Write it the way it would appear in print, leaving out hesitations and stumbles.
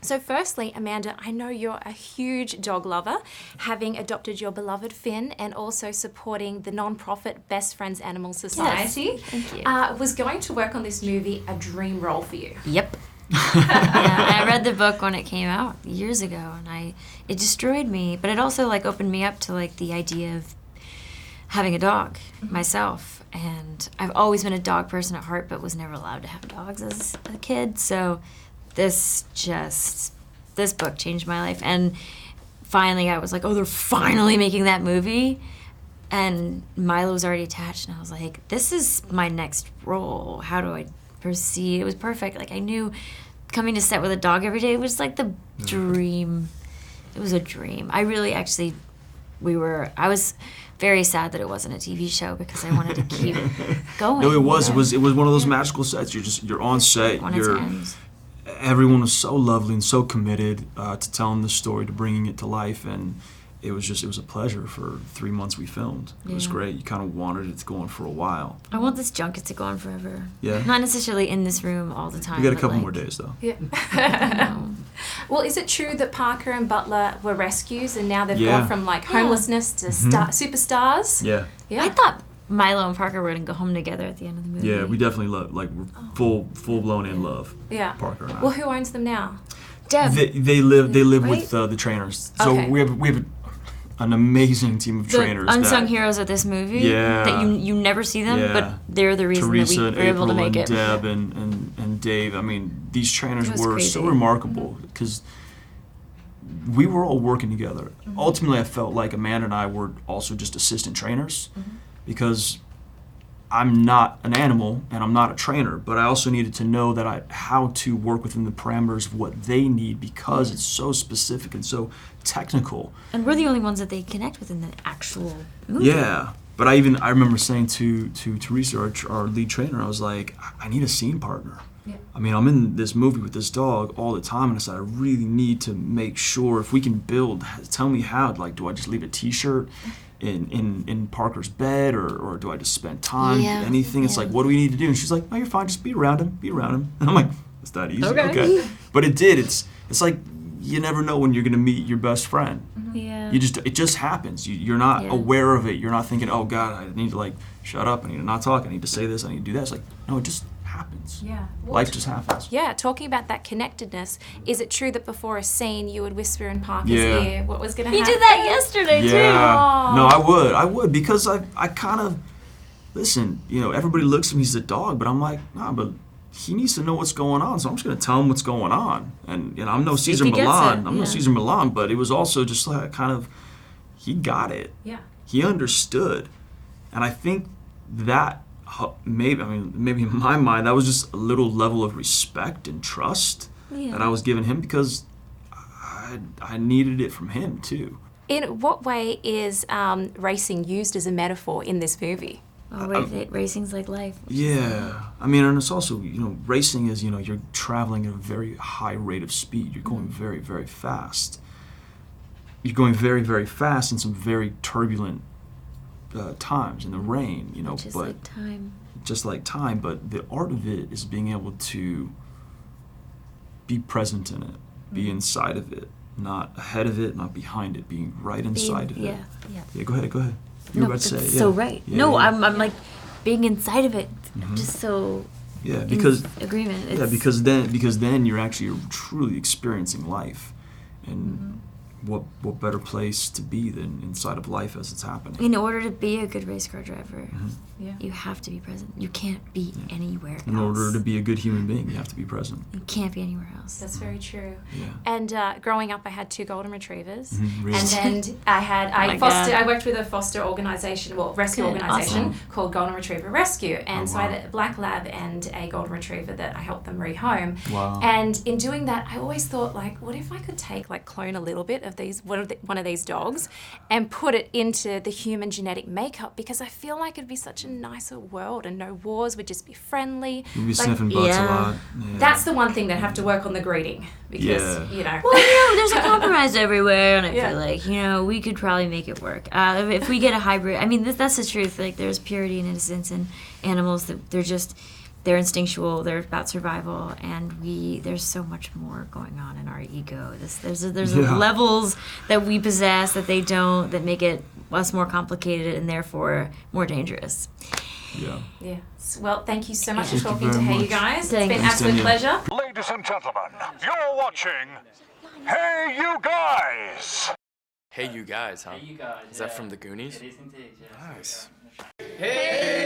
So firstly, Amanda, I know you're a huge dog lover, having adopted your beloved Finn and also supporting the non-profit Best Friends Animal Society. Yes, thank you. Was going to work on this movie a dream role for you? Yep. Yeah, I read the book when it came out years ago, and it destroyed me, but it also like opened me up to like the idea of having a dog myself. And I've always been a dog person at heart, but was never allowed to have dogs as a kid. So this book changed my life. And finally I was like, oh, they're finally making that movie. And Milo was already attached, and I was like, this is my next role. How do I proceed? It was perfect. Like, I knew coming to set with a dog every day was like the dream. It was a dream. I really actually, I was very sad that it wasn't a TV show because I wanted to keep going. No, it was. It was one of those magical sets. You're on set. Everyone was so lovely and so committed to telling the story, to bringing it to life, and it was a pleasure for 3 months we filmed. It was great. You kind of wanted it to go on for a while. I want this junket to go on forever. Yeah. Not necessarily in this room all the time. We got a couple more days though. Yeah. Well, is it true that Parker and Butler were rescues and now they've gone from like homelessness to superstars? Yeah. Yeah. I thought Milo and Parker were going to go home together at the end of the movie. Yeah, we definitely love, like, we're full blown in love. Yeah. Parker and I. Well, who owns them now? Deb. They live Right? with the trainers. So Okay. we have an amazing team of trainers. The unsung that, heroes of this movie. Yeah. That you never see them, Yeah. but they're the reason Teresa that and we were able to April make and it. Deb and Dave. I mean, these trainers It was were crazy. so remarkable because we were all working together. Ultimately, I felt like Amanda and I were also just assistant trainers because I'm not an animal and I'm not a trainer, but I also needed to know how to work within the parameters of what they need because it's so specific and so technical. And we're the only ones that they connect with in the actual movie. Yeah, but I remember saying to Teresa, our lead trainer, I was like, I need a scene partner. Yeah. I mean, I'm in this movie with this dog all the time, and I said, I really need to make sure if we can build. Tell me how. Like, do I just leave a T-shirt in Parker's bed, or do I just spend time? Yeah. Anything? It's like, what do we need to do? And she's like, oh, you're fine. Just be around him. And I'm like, it's that easy. Okay. But it did. It's like you never know when you're gonna meet your best friend. Yeah. It just happens. You're not aware of it. You're not thinking, oh God, I need to like shut up. I need to not talk. I need to say this. I need to do that. It's like, no, it just happens. Yeah. Life just happens. Yeah, talking about that connectedness, is it true that before a scene you would whisper in Parker's Yeah. ear what was going to You happen? did that yesterday Yeah. Aw. No, I would because I kind of listen. You know, everybody looks at me as a dog, but I'm like, nah, but he needs to know what's going on, so I'm just gonna tell him what's going on. And you know, I'm no Caesar he gets Milan. it, I'm no yeah. Caesar Milan, but it was also just like kind of he got it. Yeah. He understood, and I think that maybe in my mind that was just a little level of respect and trust that I was giving him because I needed it from him too. In what way is racing used as a metaphor in this movie? Oh, racing's like life. Yeah, I mean, and it's also, you know, racing is, you know, you're traveling at a very high rate of speed. You're going very, very fast. You're going very, very fast in some very turbulent times in the rain, you know. Just but like time. Just like time, but the art of it is being able to be present in it, be inside of it, not ahead of it, not behind it, being right inside of it. Yeah, go ahead. You were about to say, that's so right. Yeah, no, yeah. I'm like being inside of it. I'm just so because in agreement. because then you're actually truly experiencing life, and what better place to be than inside of life as it's happening. In order to be a good race car driver, Yeah. you have to be present. You can't be anywhere else. In order to be a good human being, you have to be present. You can't be anywhere else. That's very true. Yeah. And growing up, I had 2 golden retrievers, Really? and then I worked with a foster organisation, rescue Good, organisation awesome. called Golden Retriever Rescue, and Oh, so I wow. had a black lab and a golden retriever that I helped them rehome. Wow. And in doing that, I always thought, like, what if I could clone a little bit of one of these dogs, and put it into the human genetic makeup, because I feel like it'd be such a nicer world and no wars, would just be friendly. You'll be Like, sniffing butts a Yeah. lot. Yeah. That's the one thing that I have to work on the greeting, because you know. Well, you know, there's a compromise everywhere, and I Yeah. feel like, you know, we could probably make it work. If we get a hybrid, I mean, that's the truth. Like, there's purity and innocence in animals that they're just, they're instinctual, they're about survival, and there's so much more going on in our ego. There's levels that we possess that they don't, that make it us more complicated and therefore more dangerous. Yeah. Yeah. Well, thank you so much for Thank you talking to very Hey You much. Guys. It's Thank been you. absolute Danielle. pleasure. Ladies and gentlemen, you're watching Hey You Guys! Hey, you guys, huh? Hey, you guys. Is that from the Goonies? It is indeed, yes. Nice. Hey,